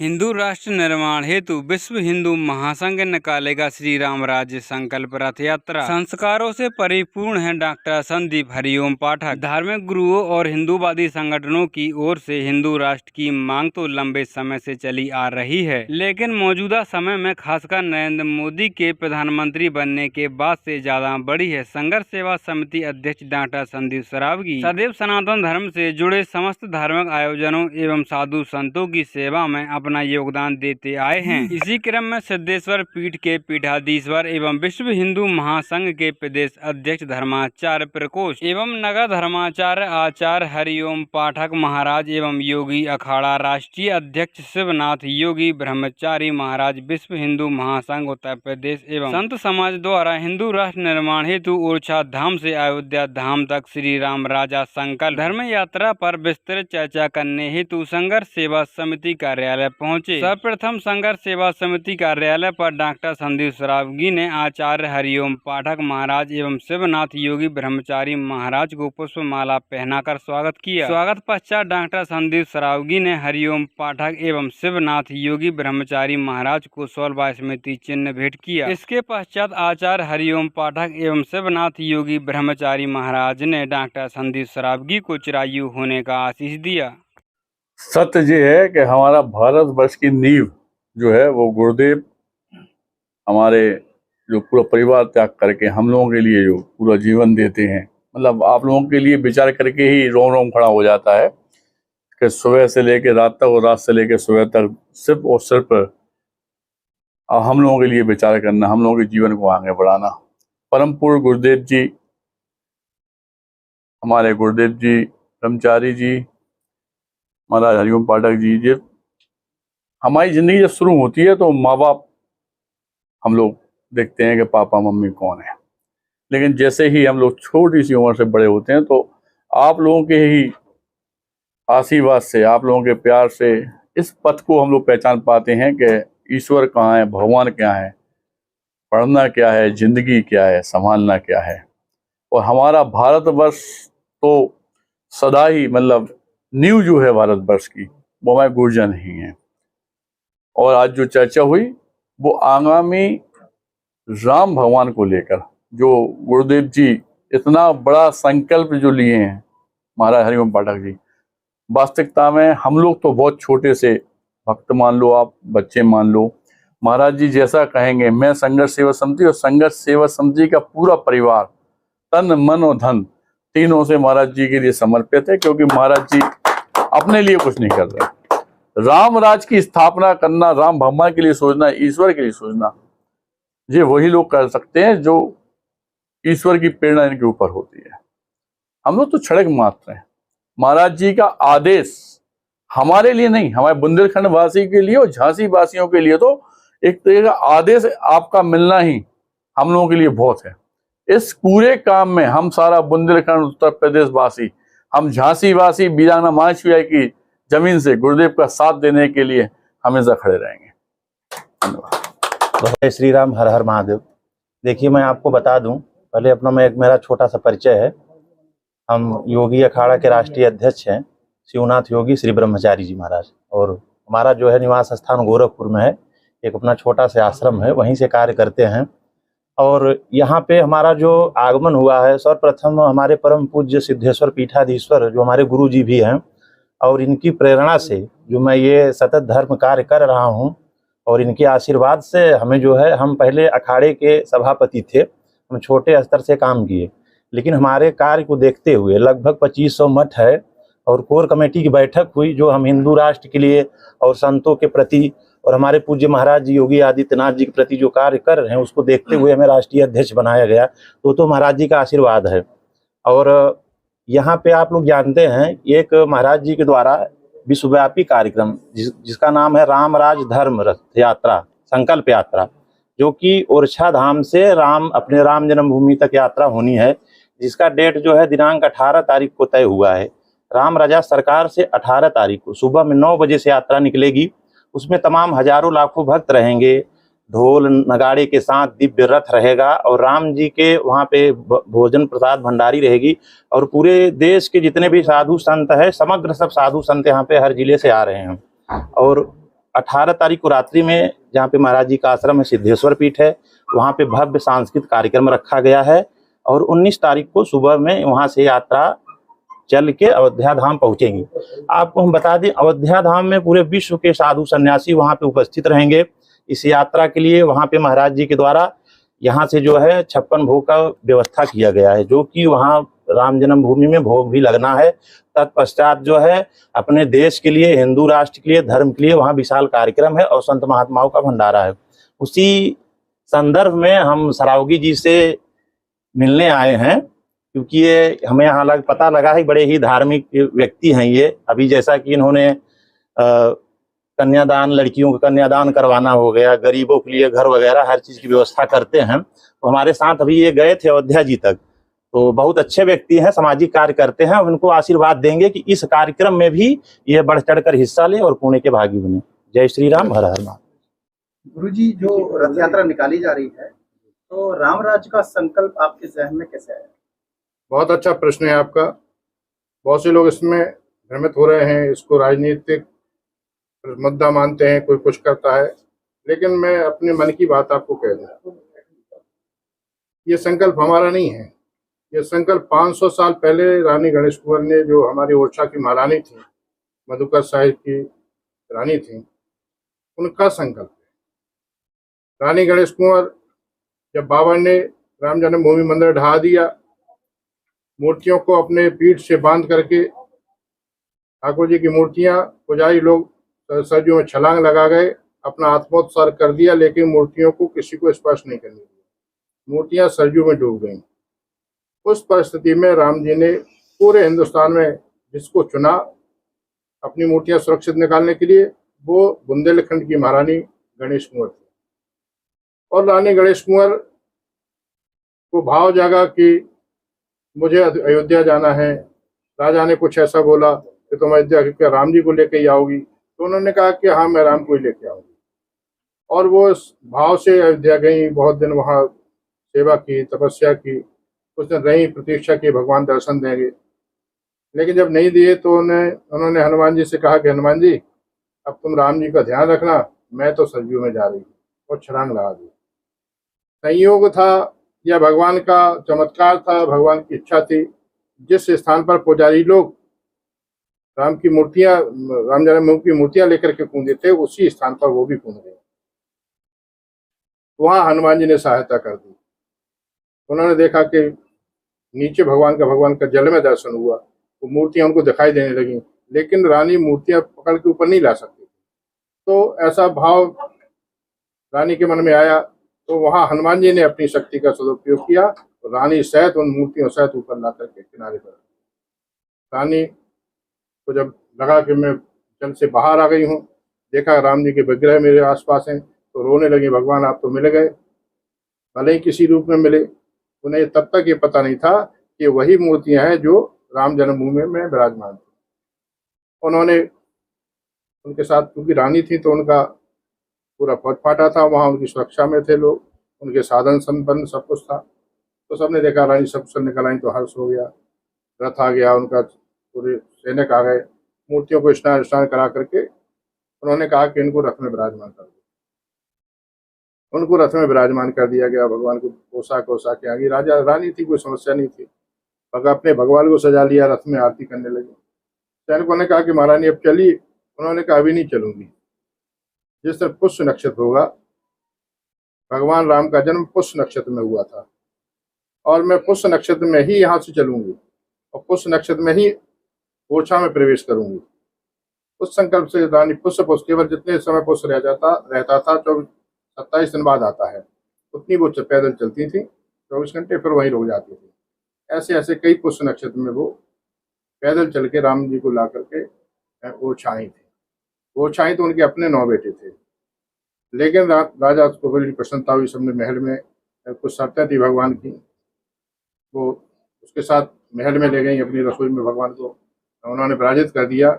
हिंदू राष्ट्र निर्माण हेतु विश्व हिंदू महासंघ निकालेगा श्री राम राज्य संकल्प रथ यात्रा। संस्कारों से परिपूर्ण है डॉक्टर संदीप हरिओम पाठक। धार्मिक गुरुओं और हिंदूवादी संगठनों की ओर से हिंदू राष्ट्र की मांग तो लंबे समय से चली आ रही है, लेकिन मौजूदा समय में खासकर नरेंद्र मोदी के प्रधानमंत्री बनने के बाद से ज्यादा बढ़ी है। संघर्ष सेवा समिति अध्यक्ष डॉक्टर संदीप सरावगी सदैव सनातन धर्म से जुड़े समस्त धार्मिक आयोजनों एवं साधु संतों की सेवा में अपना योगदान देते आए हैं। इसी क्रम में सिद्धेश्वर पीठ के पीठाधीश्वर एवं विश्व हिंदू महासंघ के प्रदेश अध्यक्ष धर्माचार्य प्रकोष्ठ एवं नगर धर्माचार्य आचार्य हरिओम पाठक महाराज एवं योगी अखाड़ा राष्ट्रीय अध्यक्ष शिवनाथ योगी ब्रह्मचारी महाराज विश्व हिंदू महासंघ उत्तर प्रदेश एवं संत समाज द्वारा हिंदू राष्ट्र निर्माण हेतु ओरछा धाम से अयोध्या धाम तक श्री राम राजा संकल्प धर्म यात्रा पर विस्तृत चर्चा करने हेतु संघर्ष सेवा समिति कार्यालय पहुंचे। सर्वप्रथम संघर्ष सेवा समिति कार्यालय पर डॉक्टर संदीप सरावगी ने आचार्य हरिओम पाठक महाराज एवं शिवनाथ योगी ब्रह्मचारी महाराज को पुष्प माला पहनाकर स्वागत किया। स्वागत पश्चात डॉक्टर संदीप सरावगी ने हरिओम पाठक एवं शिवनाथ योगी ब्रह्मचारी महाराज को शौर्य स्मृति चिन्ह भेंट किया। इसके पश्चात आचार्य हरिओम पाठक एवं शिवनाथ योगी ब्रह्मचारी महाराज ने डॉक्टर संदीप सरावगी को चिरायु होने का आशीष दिया। सत्य ये है कि हमारा भारत वर्ष की नींव जो है वो गुरुदेव हमारे जो पूरा परिवार त्याग करके हम लोगों के लिए जो पूरा जीवन देते हैं, मतलब आप लोगों के लिए विचार करके ही रोम रोम खड़ा हो जाता है कि सुबह से लेकर रात तक और रात से लेकर सुबह तक सिर्फ और सिर्फ हम लोगों के लिए विचार करना, हम लोगों के जीवन को आगे बढ़ाना। परम पूज्य गुरुदेव जी, हमारे गुरुदेव जी ब्रह्मचारी जी महाराज हरिओम पाठक जी, जब हमारी जिंदगी जब शुरू होती है तो माँ बाप हम लोग देखते हैं कि पापा मम्मी कौन है, लेकिन जैसे ही हम लोग छोटी सी उम्र से बड़े होते हैं तो आप लोगों के ही आशीर्वाद से, आप लोगों के प्यार से इस पथ को हम लोग पहचान पाते हैं कि ईश्वर कहाँ है, भगवान क्या है, पढ़ना क्या है, जिंदगी क्या है, संभालना क्या है। और हमारा भारतवर्ष तो सदा ही मतलब न्यू जो है भारतवर्ष की वो हमारे गुरुजन ही हैं। और आज जो चर्चा हुई वो आगामी राम भगवान को लेकर जो गुरुदेव जी इतना बड़ा संकल्प जो लिए हैं महाराज हरिओम पाठक जी, वास्तविकता में हम लोग तो बहुत छोटे से भक्त मान लो, आप बच्चे मान लो, महाराज जी जैसा कहेंगे मैं संघर्ष सेवा समिति और संघर्ष सेवा समिति का पूरा परिवार तन मन और धन तीनों से महाराज जी के लिए समर्पित है, क्योंकि महाराज जी अपने लिए कुछ नहीं कर रहे। राम राज की स्थापना करना, राम भगवान के लिए सोचना, ईश्वर के लिए सोचना, ये वही लोग कर सकते हैं जो ईश्वर की प्रेरणा इनके ऊपर होती है। हम लोग तो क्षणिक मात्र हैं। महाराज जी का आदेश हमारे लिए नहीं, हमारे बुंदेलखंड वासी के लिए और झांसी वासियों के लिए तो एक तरह का आदेश आपका मिलना ही हम लोगों के लिए बहुत है। इस पूरे काम में हम सारा बुंदेलखंड उत्तर प्रदेश वासी, हम झांसी वासी वीरांगना माहेश्वरी की जमीन से गुरुदेव का साथ देने के लिए हमेशा खड़े रहेंगे। धन्यवाद। जय श्री राम, हर हर महादेव। देखिए, मैं आपको बता दूं, पहले अपना मेरा छोटा सा परिचय है। हम योगी अखाड़ा के राष्ट्रीय अध्यक्ष हैं शिवनाथ योगी श्री ब्रह्मचारी जी महाराज, और हमारा जो है निवास स्थान गोरखपुर में है। एक अपना छोटा सा आश्रम है, वहीं से कार्य करते हैं। और यहाँ पे हमारा जो आगमन हुआ है, सर्वप्रथम हमारे परम पूज्य सिद्धेश्वर पीठाधीश्वर जो हमारे गुरु जी भी हैं, और इनकी प्रेरणा से जो मैं ये सतत धर्म कार्य कर रहा हूँ, और इनके आशीर्वाद से हमें जो है, हम पहले अखाड़े के सभापति थे, हम छोटे स्तर से काम किए, लेकिन हमारे कार्य को देखते हुए लगभग 2500 मठ है और कोर कमेटी की बैठक हुई जो हम हिंदू राष्ट्र के लिए और संतों के प्रति और हमारे पूज्य महाराज जी योगी आदित्यनाथ जी के प्रति जो कार्य कर रहे हैं उसको देखते हुए हमें राष्ट्रीय अध्यक्ष बनाया गया। तो महाराज जी का आशीर्वाद है। और यहाँ पे आप लोग जानते हैं, एक महाराज जी के द्वारा विश्वव्यापी कार्यक्रम जिसका नाम है राम राज धर्म रथ यात्रा संकल्प यात्रा, जो कि ओरछा धाम से अपने राम जन्मभूमि तक यात्रा होनी है, जिसका डेट जो है दिनांक 18 तारीख को तय हुआ है। राम राजा सरकार से 18 तारीख को सुबह में 9 बजे से यात्रा निकलेगी। उसमें तमाम हजारों लाखों भक्त रहेंगे, ढोल नगाड़े के साथ दिव्य रथ रहेगा, और राम जी के वहाँ पे भोजन प्रसाद भंडारी रहेगी। और पूरे देश के जितने भी साधु संत है, समग्र सब साधु संत यहाँ पे हर जिले से आ रहे हैं। और 18 तारीख को रात्रि में जहाँ पे महाराज जी का आश्रम है, सिद्धेश्वर पीठ है, वहाँ पे भव्य सांस्कृतिक कार्यक्रम रखा गया है। और 19 तारीख को सुबह में वहाँ से यात्रा चल के अयोध्या धाम पहुंचेंगी। आपको हम बता दें, अयोध्या धाम में पूरे विश्व के साधु सन्यासी वहाँ पे उपस्थित रहेंगे इस यात्रा के लिए। वहाँ पे महाराज जी के द्वारा यहाँ से जो है 56 भोग का व्यवस्था किया गया है, जो कि वहाँ राम जन्मभूमि में भोग भी लगना है। तत्पश्चात जो है अपने देश के लिए, हिंदू राष्ट्र के लिए, धर्म के लिए वहाँ विशाल कार्यक्रम है और संत महात्माओं का भंडारा है। उसी संदर्भ में हम सरावगी जी से मिलने आए हैं, क्योंकि ये हमें यहाँ पता लगा है बड़े ही धार्मिक व्यक्ति हैं ये। अभी जैसा कि इन्होंने कन्यादान, लड़कियों का कन्यादान करवाना हो गया, गरीबों के लिए घर वगैरह हर चीज़ की व्यवस्था करते हैं। तो हमारे साथ अभी ये गए थे अयोध्या जी तक, तो बहुत अच्छे व्यक्ति हैं, सामाजिक कार्य करते हैं। उनको आशीर्वाद देंगे कि इस कार्यक्रम में भी ये बढ़ चढ़ कर हिस्सा लें और पुण्य के भागी बने। जय श्री राम, हर हर महादेव। गुरुजी, जो रथ यात्रा निकाली जा रही है, तो राम राज्य का संकल्प आपके जहन में कैसे आया? बहुत अच्छा प्रश्न है आपका। बहुत से लोग इसमें भ्रमित हो रहे हैं, इसको राजनीतिक मुद्दा मानते हैं, कोई कुछ करता है, लेकिन मैं अपने मन की बात आपको कह दूं, ये संकल्प हमारा नहीं है। ये संकल्प 500 साल पहले रानी गणेश कुंवर ने, जो हमारी ओरछा की महारानी थी, मधुकर साहिब की रानी थी, उनका संकल्प है। रानी गणेश कुंवर, जब बाबर ने राम जन्मभूमि मंदिर ढहा दिया, मूर्तियों को अपने पीठ से बांध करके ठाकुर जी की मूर्तियां, पुजारी लोग सरजू में छलांग लगा गए, अपना आत्मोत्सर्ग कर दिया, लेकिन मूर्तियों को किसी को स्पर्श नहीं करने दिया। मूर्तियां सरजू में डूब गईं। उस परिस्थिति में राम जी ने पूरे हिंदुस्तान में जिसको चुना अपनी मूर्तियां सुरक्षित निकालने के लिए, वो बुंदेलखंड की महारानी गणेश कुंवर थी। और रानी गणेश कुंवर को भाव जागा कि मुझे अयोध्या जाना है। राजा ने कुछ ऐसा बोला कि तुम अयोध्या के राम जी को लेके ही आओगी, तो उन्होंने कहा कि हाँ, मैं राम को ही लेके आऊंगी। और वो इस भाव से अयोध्या गई, बहुत दिन वहाँ सेवा की, तपस्या की, कुछ दिन रही, प्रतीक्षा की भगवान दर्शन देंगे। लेकिन जब नहीं दिए तो उन्होंने हनुमान जी से कहा कि हनुमान जी, अब तुम राम जी का ध्यान रखना, मैं तो सरयू में जा रही हूँ, और छलांग लगा दी। संयोग था या भगवान का चमत्कार था, भगवान की इच्छा थी। जिस स्थान पर पुजारी लोग राम की मूर्तियां, राम जन्मभूमि की मूर्तियां लेकर के कूदे थे, उसी स्थान पर वो भी कूद गए। वहां हनुमान जी ने सहायता कर दी। उन्होंने देखा कि नीचे भगवान का जल में दर्शन हुआ, वो मूर्तियां उनको दिखाई देने लगी, लेकिन रानी मूर्तियां पकड़ के ऊपर नहीं ला सकती। तो ऐसा भाव रानी के मन में आया, तो वहां हनुमान जी ने अपनी शक्ति का सदुपयोग किया, तो रानी सहित उन मूर्तियों सहित ऊपर ला करके किनारे पर। रानी को जब लगा कि मैं जल से बाहर आ गई हूँ, देखा राम जी के विग्रह मेरे आसपास हैं, तो रोने लगी, भगवान आप तो मिल गए, भले ही किसी रूप में मिले। उन्हें तब तक ये पता नहीं था कि वही मूर्तियां हैं जो राम जन्मभूमि में विराजमान थी। उन्होंने उनके साथ, क्योंकि रानी थी तो उनका पूरा फौज फाटा था, वहाँ उनकी सुरक्षा में थे लोग, उनके साधन संपन्न सब कुछ था। तो सबने देखा रानी सब निकल आई, तो हर्ष हो गया, रथ आ गया उनका, पूरे सैनिक आ गए, मूर्तियों को स्नान करा करके उन्होंने कहा कि इनको रथ में विराजमान कर दो। उनको रथ में विराजमान कर दिया गया। भगवान को कोसा के आगे राजा रानी थी, कोई समस्या नहीं थी, अपने भगवान को सजा लिया, रथ में आरती करने लगे। सैनिकों ने कहा कि महारानी अब चली। उन्होंने कहा अभी नहीं चलूंगी, जिस तरह पुष्य नक्षत्र होगा, भगवान राम का जन्म पुष्य नक्षत्र में हुआ था, और मैं पुष्य नक्षत्र में ही यहाँ से चलूंगी और पुष्य नक्षत्र में ही ओरछा में प्रवेश करूंगी। उस संकल्प से रानी पुष्य केवल जितने समय पुष्य रहता था 27 दिन बाद आता है, उतनी वो पैदल चलती थी 24 घंटे, फिर वहीं रुक जाती थी। ऐसे ऐसे कई पुष्य नक्षत्र में वो पैदल चल के राम जी को ला करके ओरछा आई थी। ओरछा आई तो उनके अपने 9 बेटे थे, लेकिन राजा को बड़ी प्रसन्नता हुई। सबने महल में कुछ शर्तें थी भगवान की, वो उसके साथ महल में ले गई अपनी रसोई में, भगवान को उन्होंने विराजित कर दिया।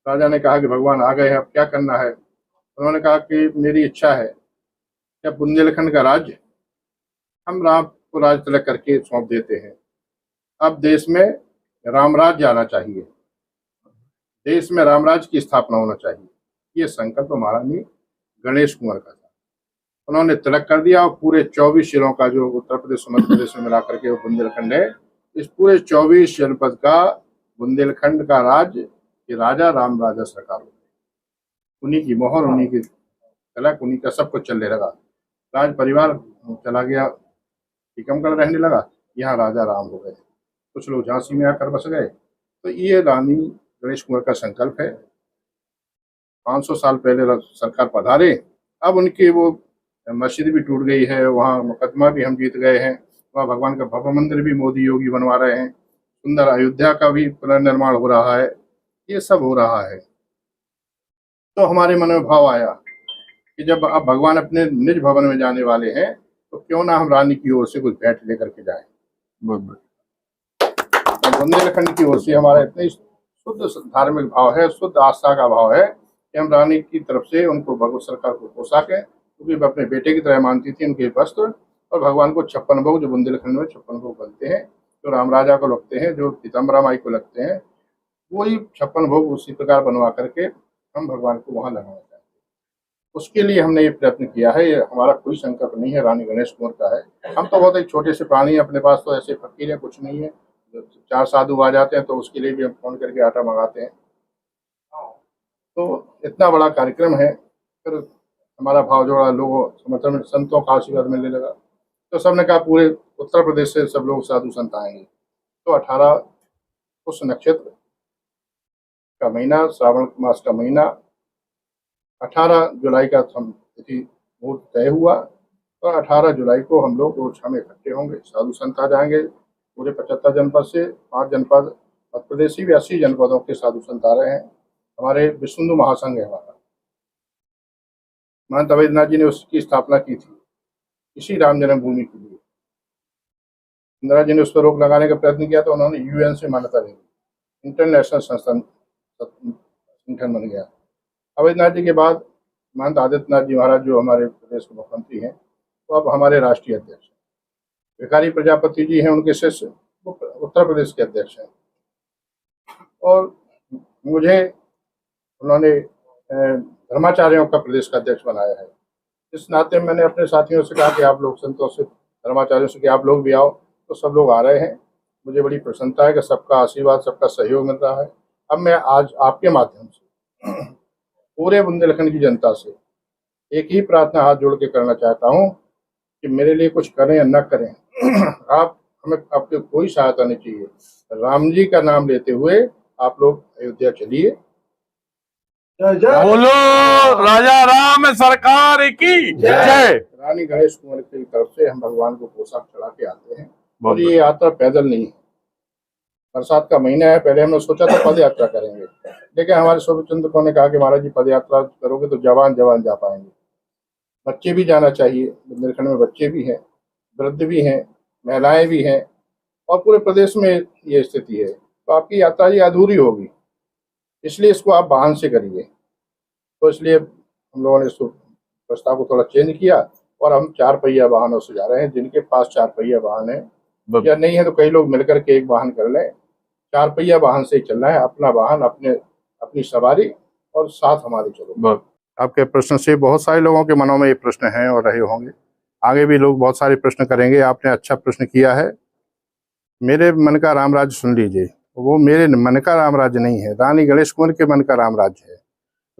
राजा ने कहा कि भगवान आ गए हैं, अब क्या करना है? उन्होंने कहा कि मेरी इच्छा है कि बुंदेलखंड का राज्य हम राम को राज तिलक करके सौंप देते हैं। अब देश में रामराज्य आना चाहिए, देश में रामराज्य की स्थापना होना चाहिए। ये संकल्प महारानी गणेश कुंवर का था। उन्होंने तिलक कर दिया और पूरे 24 जिलों का, जो उत्तर प्रदेश और मध्य प्रदेश में मिला करके वो बुंदेलखंड है, इस पूरे 24 जनपद का बुंदेलखंड का राज ये राजा राम राजा सरकार हो गई। उन्हीं की मोहर, उन्हीं की तिलक, उन्हीं का सब कुछ चलने लगा। राज परिवार चला गया, टीकमगढ़ रहने लगा, यहाँ राजा राम हो गए। कुछ लोग झांसी में आकर बस गए। तो ये रानी गणेश कुंवर का संकल्प है। 500 साल पहले सरकार पधारे, अब उनकी वो मस्जिद भी टूट गई है, वहाँ मुकदमा भी हम जीत गए हैं, वहाँ भगवान का भव्य मंदिर भी मोदी योगी बनवा रहे हैं, सुंदर अयोध्या का भी पुनर्निर्माण हो रहा है, ये सब हो रहा है। तो हमारे मन में भाव आया कि जब अब भगवान अपने निज भवन में जाने वाले हैं तो क्यों ना हम रानी की ओर से कुछ भेंट लेकर के जाएं। बुंदेलखंड की ओर से हमारा इतनी शुद्ध धार्मिक भाव है, शुद्ध आस्था का भाव है कि हम रानी की तरफ से उनको भगवत सरकार को पोशाकें, क्योंकि वो अपने बेटे की तरह मानती थी, उनके वस्त्र, और भगवान को 56 भोग, जो बुंदेलखंड में 56 भोग बनते हैं, जो राम राजा को लगते हैं, जो पीताम्बरा माई को लगते हैं, वही 56 भोग उसी प्रकार बनवा करके हम भगवान को वहाँ लगाना चाहते हैं। उसके लिए हमने ये प्रयत्न किया है। ये हमारा कोई संकल्प नहीं है, रानी गणेश कुंवर का है। हम तो बहुत एक छोटे से प्राणी हैं, अपने पास तो ऐसे फकीर है कुछ नहीं है। 4 साधु आ जाते हैं तो उसके लिए भी हम फोन करके आटा मंगाते हैं। तो इतना बड़ा कार्यक्रम है, फिर हमारा भाव जोड़ा, लोगों समर्थन में संतों का आशीर्वाद मिलने लगा। तो सबने कहा पूरे उत्तर प्रदेश से सब लोग साधु संत आएंगे। तो 18 उस नक्षत्र का महीना, श्रावण मास का महीना, 18 जुलाई का तिथि मुहूर्त तय हुआ। तो 18 जुलाई को हम लोग ओरछा में इकट्ठे होंगे, साधु संत आ जाएंगे पूरे 75 जनपद से। 5 जनपद मध्य प्रदेश भी 80 जनपदों के साधु संत आ रहे हैं। हमारे विश्व हिंदू महासंघ है हमारा, महंत अवैधनाथ जी ने उसकी स्थापना की थी इसी राम जन्मभूमि के लिए। इंदिरा जी ने उस पर रोक लगाने का प्रयत्न किया तो उन्होंने UN से मान्यता दी, इंटरनेशनल संगठन बन गया। अवैधनाथ जी के बाद महंत आदित्यनाथ जी महाराज, जो हमारे प्रदेश के मुख्यमंत्री हैं, तो अब हमारे राष्ट्रीय अध्यक्ष हैं। भिखारी प्रजापति जी हैं, उनके शिष्य, वो उत्तर प्रदेश के अध्यक्ष हैं। और मुझे उन्होंने धर्माचार्यों का प्रदेश का अध्यक्ष बनाया है। इस नाते मैंने अपने साथियों से कहा कि आप लोग संतों से, धर्माचार्यों से कि आप लोग भी आओ। तो सब लोग आ रहे हैं। मुझे बड़ी प्रसन्नता है कि सबका आशीर्वाद, सबका सहयोग मिल रहा है। अब मैं आज आपके माध्यम से पूरे बुंदेलखंड की जनता से एक ही प्रार्थना हाथ जोड़ के करना चाहता हूँ कि मेरे लिए कुछ करें या न करें, आप हमें, आपकी कोई सहायता नहीं चाहिए। राम जी का नाम लेते हुए आप लोग अयोध्या चलिए। बोलो राजा राम सरकार की जय। रानी गणेश कुंवर की तरफ से हम भगवान को पोशाक चढ़ा के आते हैं। और ये यात्रा पैदल नहीं है, बरसात का महीना है। पहले हमने सोचा था पद यात्रा करेंगे, लेकिन हमारे शोभचंद्र ने कहा कि महाराज जी पद यात्रा करोगे तो जवान जवान जा पाएंगे, बच्चे भी जाना चाहिए। बुंदेलखंड में बच्चे भी हैं, वृद्ध भी हैं, महिलाएं भी हैं, और पूरे प्रदेश में ये स्थिति है। तो आपकी यात्रा ये अधूरी होगी, इसलिए इसको आप वाहन से करिए। तो इसलिए हम लोगों ने इस प्रस्ताव को थोड़ा चेंज किया और हम 4 पहिया वाहनों से जा रहे हैं। जिनके पास 4 पहिया वाहन है या नहीं है तो कई लोग मिलकर के एक वाहन कर लें। 4 पहिया वाहन से ही चलना है, अपना वाहन, अपनी सवारी, और साथ हमारे चलो। आपके प्रश्न से बहुत सारे लोगों के मनों में ये प्रश्न हैं और रहे होंगे, आगे भी लोग बहुत सारे प्रश्न करेंगे। आपने अच्छा प्रश्न किया है। मेरे मन का राम राज्य सुन लीजिए, वो मेरे मन का राम राज्य नहीं है, रानी गणेश कुंवर के मन का राम राज्य है।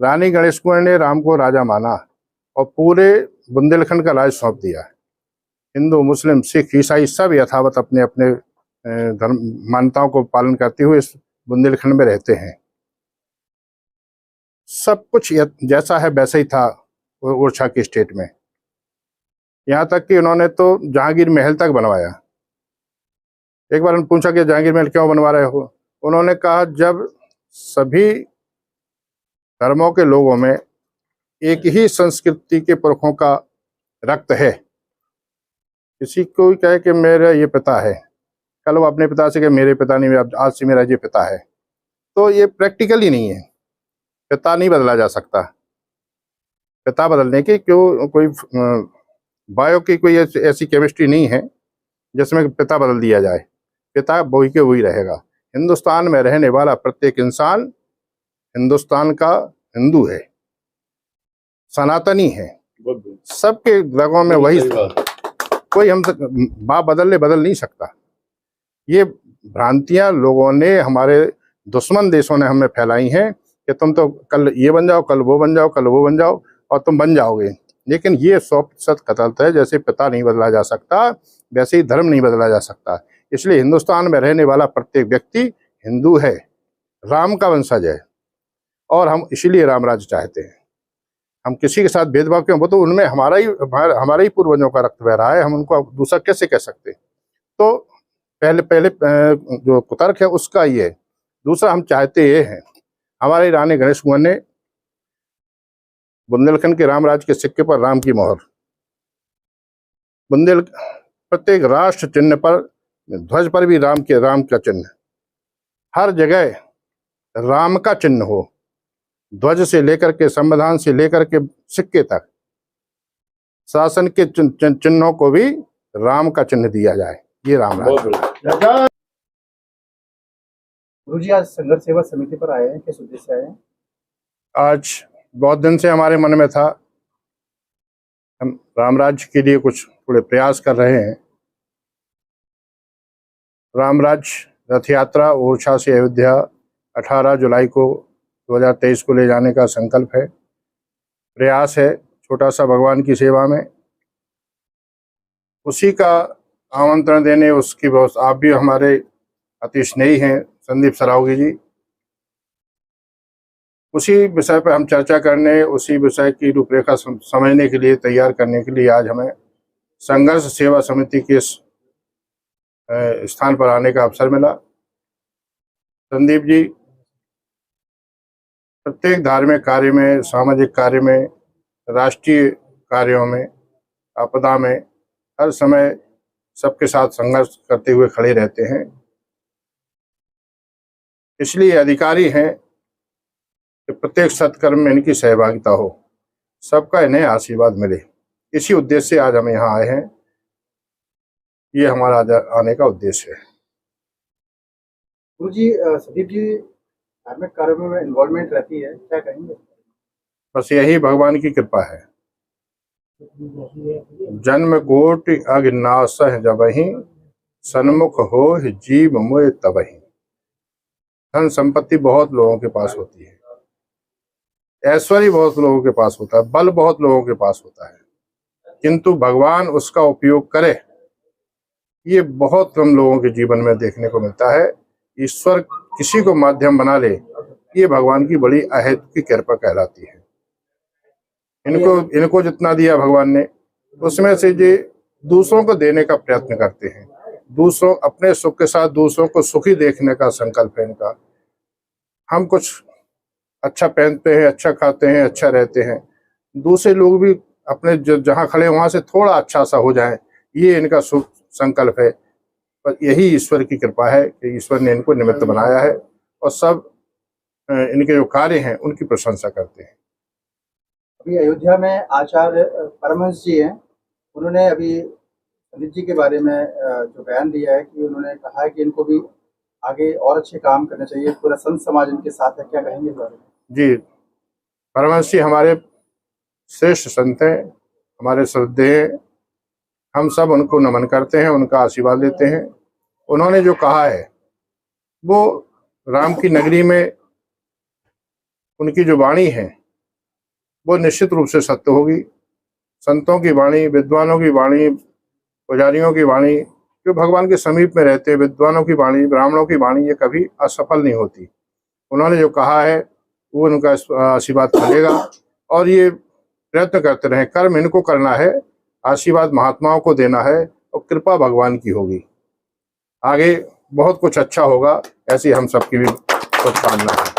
रानी गणेश कुंवर ने राम को राजा माना और पूरे बुंदेलखंड का राज सौंप दिया। हिंदू, मुस्लिम, सिख, ईसाई सब यथावत अपने अपने धर्म मान्यताओं को पालन करते हुए इस बुंदेलखंड में रहते हैं। सब कुछ जैसा है वैसा ही था ओरछा के स्टेट में। यहाँ तक कि उन्होंने तो जहांगीर महल तक बनवाया। एक बार उन्होंने पूछा कि जहांगीर महल क्यों बनवा रहे हो? उन्होंने कहा जब सभी धर्मों के लोगों में एक ही संस्कृति के पुरखों का रक्त है, किसी को भी कहे कि मेरा ये पिता है, कल वो अपने पिता से कहे मेरे पिता नहीं, आज से मेरा ये पिता है, तो ये प्रैक्टिकल ही नहीं है। पिता नहीं बदला जा सकता। पिता बदलने की क्यों कोई बायो की कोई ऐसी केमिस्ट्री नहीं है जिसमें पिता बदल दिया जाए। पिता वही के वही रहेगा। हिंदुस्तान में रहने वाला प्रत्येक इंसान हिंदुस्तान का हिंदू है। सनातनी हैं, बहुत सबके रगों में वही, सही बात। कोई हम बाप बदल नहीं सकता। ये भ्रांतियां लोगों ने, हमारे दुश्मन देशों ने हमें फैलाई हैं कि तुम तो कल ये बन जाओ, कल वो बन जाओ, कल वो बन जाओ और तुम बन जाओगे। लेकिन ये 100% गलत है। जैसे पिता नहीं बदला जा सकता, वैसे ही धर्म नहीं बदला जा सकता। इसलिए हिंदुस्तान में रहने वाला प्रत्येक व्यक्ति हिंदू है, राम का वंशज है, और हम इसीलिए राम राज्य चाहते हैं। हम किसी के साथ भेदभाव क्यों? वो तो उनमें हमारा ही पूर्वजों का रक्त बह रहा है, हम उनको दूसरा कैसे कह सकते? तो पहले जो कुतर्क है उसका ये। दूसरा, हम चाहते ये हैं, हमारे रानी गणेश कुंवर ने बुंदेलखंड के रामराज के सिक्के पर राम की मोहर, प्रत्येक राष्ट्र चिन्ह पर, ध्वज पर भी राम का चिन्ह, हर जगह राम का चिन्ह हो, ध्वज से लेकर के, संविधान से लेकर के सिक्के तक, शासन के चिन्हों को भी राम का चिन्ह दिया जाए। ये राम राज। गुरुजी आज संघर्ष सेवा समिति पर आए हैं, किस उद्देश्य से आए हैं? आज बहुत दिन से हमारे मन में था, हम राम राज्य के लिए कुछ थोड़े प्रयास कर रहे हैं। राम राज्य रथ यात्रा ओरछा से अयोध्या 18 जुलाई को 2023 को ले जाने का संकल्प है, प्रयास है, छोटा सा भगवान की सेवा में। उसी का आमंत्रण देने, उसकी बहुत, आप भी हमारे अति स्नेही हैं संदीप सरावगी जी, उसी विषय पर हम चर्चा करने, उसी विषय की रूपरेखा समझने के लिए, तैयार करने के लिए आज हमें संघर्ष सेवा समिति के स्थान पर आने का अवसर मिला। संदीप जी प्रत्येक धार्मिक कार्य में, सामाजिक कार्य में, राष्ट्रीय कार्यों में, आपदा में हर समय सबके साथ संघर्ष करते हुए खड़े रहते हैं। इसलिए अधिकारी हैं कि प्रत्येक सत्कर्म में इनकी सहभागिता हो, सबका इन्हें आशीर्वाद मिले। इसी उद्देश्य से आज हम यहाँ आए हैं, ये हमारा आने का उद्देश्य है। गुरुजी, संदीप जी धार्मिक कार्यों में इन्वॉल्वमेंट रहती है, क्या कहेंगे? बस यही भगवान की कृपा है। जन्म कोटि अग्नासह जबहि, सन्मुख हो जीव मोय तबहि। धन संपत्ति बहुत लोगों के पास होती है, ऐश्वर्य बहुत लोगों के पास होता है, बल बहुत लोगों के पास होता है, किंतु भगवान उसका उपयोग करे, ये बहुत कम लोगों के जीवन में देखने को मिलता है। ईश्वर किसी को माध्यम बना ले, ये भगवान की बड़ी अहेतु की कृपा कहलाती है। इनको जितना दिया भगवान ने, उसमें से ये दूसरों को देने का प्रयत्न करते हैं। दूसरों, अपने सुख के साथ दूसरों को सुखी देखने का संकल्प है इनका। हम कुछ अच्छा पहनते हैं, अच्छा खाते हैं, अच्छा रहते हैं, दूसरे लोग भी अपने जहाँ खड़े वहां से थोड़ा अच्छा सा हो जाए, ये इनका शुभ संकल्प है। पर यही ईश्वर की कृपा है कि ईश्वर ने इनको निमित्त बनाया है, और सब इनके जो कार्य हैं उनकी प्रशंसा करते हैं। अभी अयोध्या में आचार्य परमहंस जी हैं, उन्होंने अभी संदीप जी के बारे में जो बयान दिया है कि उन्होंने कहा है कि इनको भी आगे और अच्छे काम करने चाहिए, पूरा संत समाज इनके साथ है, क्या कहेंगे इस बारे में? जी, परमहंस जी हमारे श्रेष्ठ संत हैं, हमारे श्रद्धेय हैं, हम सब उनको नमन करते हैं, उनका आशीर्वाद लेते हैं। उन्होंने जो कहा है वो राम की नगरी में उनकी जो वाणी है वो निश्चित रूप से सत्य होगी। संतों की वाणी, विद्वानों की वाणी, पुजारियों की वाणी, जो भगवान के समीप में रहते हैं, विद्वानों की वाणी, ब्राह्मणों की वाणी, ये कभी असफल नहीं होती। उन्होंने जो कहा है वो उनका आशीर्वाद मिलेगा, और ये प्रयत्न करते रहें। कर्म इनको करना है, आशीर्वाद महात्माओं को देना है, और कृपा भगवान की होगी। आगे बहुत कुछ अच्छा होगा, ऐसी हम सबकी भी शुभकामना है।